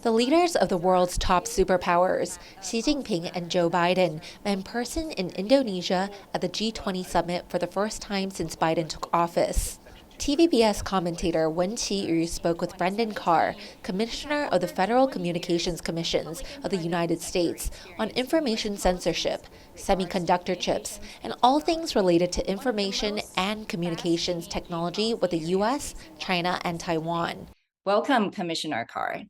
The leaders of the world's top superpowers, Xi Jinping and Joe Biden, met in person in Indonesia at the G20 summit for the first time since Biden took office. TVBS commentator Wenchi Yu spoke with Brendan Carr, Commissioner of the Federal Communications Commissions of the United States, on information censorship, semiconductor chips, and all things related to information and communications technology with the U.S., China, and Taiwan. Welcome, Commissioner Carr.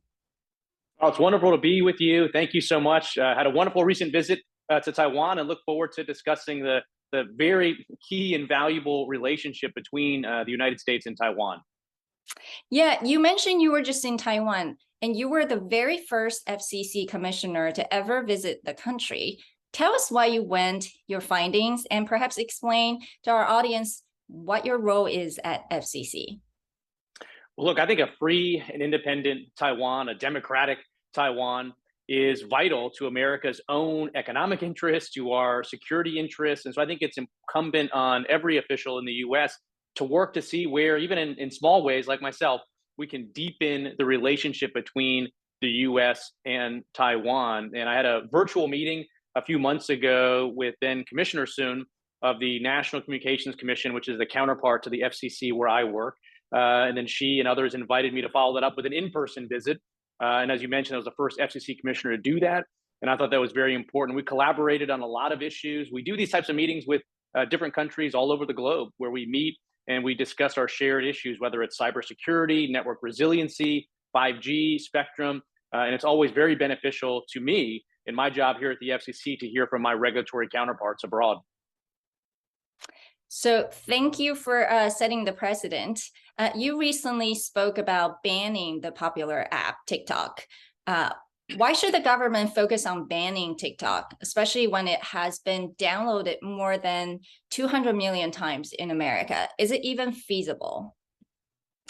Oh, it's wonderful to be with you. Thank you so much. Had a wonderful recent visit to Taiwan and look forward to discussing the very key and valuable relationship between the United States and Taiwan. Yeah, you mentioned you were just in Taiwan, and you were the very first FCC commissioner to ever visit the country. Tell us why you went, your findings, and perhaps explain to our audience what your role is at FCC. Well, look, I think a free and independent Taiwan, a democratic Taiwan, is vital to America's own economic interests, to our security interests. And so I think it's incumbent on every official in the US to work to see where, even in small ways like myself, we can deepen the relationship between the US and Taiwan. And I had a virtual meeting a few months ago with then Commissioner Soon of the National Communications Commission, which is the counterpart to the FCC where I work. And then she and others invited me to follow that up with an in-person visit. And as you mentioned, I was the first FCC commissioner to do that. And I thought that was very important. We collaborated on a lot of issues. We do these types of meetings with different countries all over the globe where we meet and we discuss our shared issues, whether it's cybersecurity, network resiliency, 5G, spectrum. And it's always very beneficial to me in my job here at the FCC to hear from my regulatory counterparts abroad. So thank you for setting the precedent. You recently spoke about banning the popular app TikTok. Why should the government focus on banning TikTok, especially when it has been downloaded more than 200 million times in America? Is it even feasible?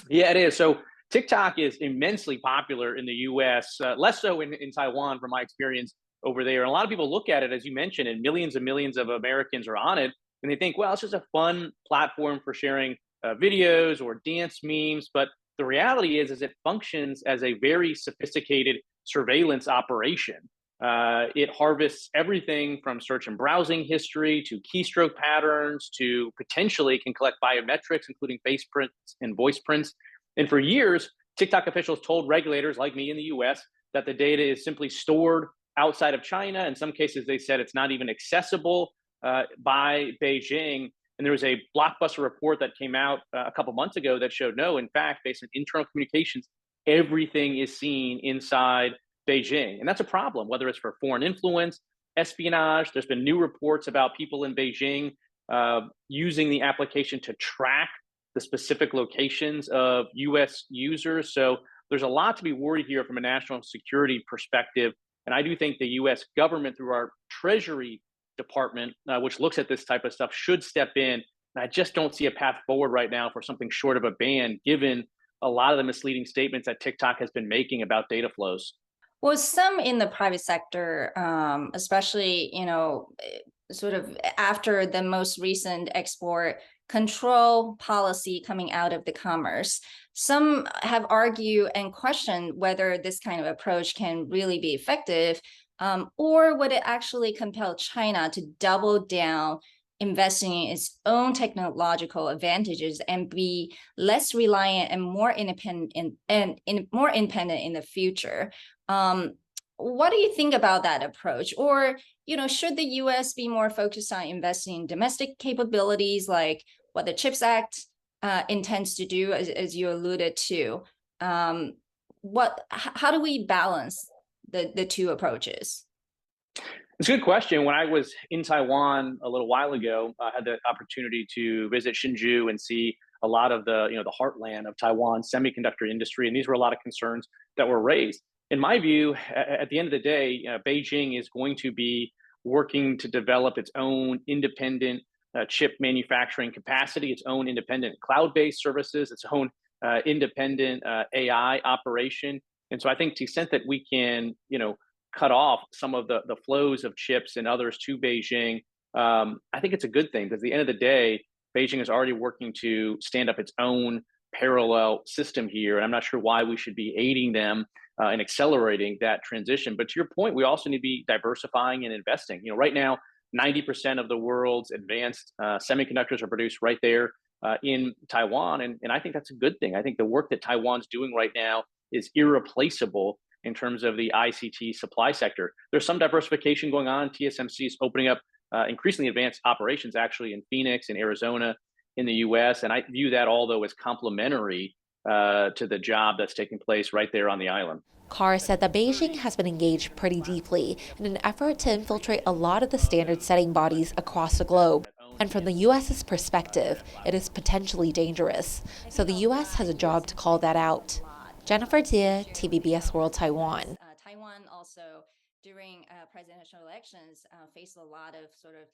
Yeah, it is. So TikTok is immensely popular in the US, less so in Taiwan from my experience over there. And a lot of people look at it, as you mentioned, and millions of Americans are on it. And they think, well, it's just a fun platform for sharing videos or dance memes. But the reality is it functions as a very sophisticated surveillance operation. It harvests everything from search and browsing history to keystroke patterns to potentially can collect biometrics, including face prints and voice prints. And for years, TikTok officials told regulators like me in the US that the data is simply stored outside of China. In some cases, they said it's not even accessible by Beijing. And there was a blockbuster report that came out a couple months ago that showed no, in fact, based on internal communications, everything is seen inside Beijing. And that's a problem, whether it's for foreign influence, espionage. There's been new reports about people in Beijing using the application to track the specific locations of US users. So there's a lot to be worried here from a national security perspective. And I do think the US government, through our Treasury Department, which looks at this type of stuff, should step in. And I just don't see a path forward right now for something short of a ban, given a lot of the misleading statements that TikTok has been making about data flows. Well, some in the private sector, especially, sort of after the most recent export control policy coming out of the Commerce, some have argued and questioned whether this kind of approach can really be effective. Or would it actually compel China to double down, investing in its own technological advantages and be less reliant and more independent in the future? What do you think about that approach? Or, should the U.S. be more focused on investing in domestic capabilities like what the CHIPS Act intends to do, as you alluded to? How do we balance the two approaches? It's a good question. When I was in Taiwan a little while ago, I had the opportunity to visit Hsinchu and see a lot of the heartland of Taiwan's semiconductor industry, and these were a lot of concerns that were raised. In my view, at the end of the day, Beijing is going to be working to develop its own independent chip manufacturing capacity, its own independent cloud-based services, its own independent AI operation. And so I think to the extent that we can, cut off some of the flows of chips and others to Beijing, I think it's a good thing, because at the end of the day, Beijing is already working to stand up its own parallel system here. And I'm not sure why we should be aiding them and accelerating that transition. But to your point, we also need to be diversifying and investing. Right now, 90% of the world's advanced semiconductors are produced right there in Taiwan. And I think that's a good thing. I think the work that Taiwan's doing right now is irreplaceable in terms of the ICT supply sector. There's some diversification going on. TSMC is opening up increasingly advanced operations actually in Phoenix and Arizona in the US. And I view that all, though, as complementary to the job that's taking place right there on the island. Carr said that Beijing has been engaged pretty deeply in an effort to infiltrate a lot of the standard-setting bodies across the globe. And from the U.S.'s perspective, it is potentially dangerous. So the U.S. has a job to call that out. Jennifer Jie, TVBS World Taiwan. Taiwan also, during presidential elections, faced a lot of sort of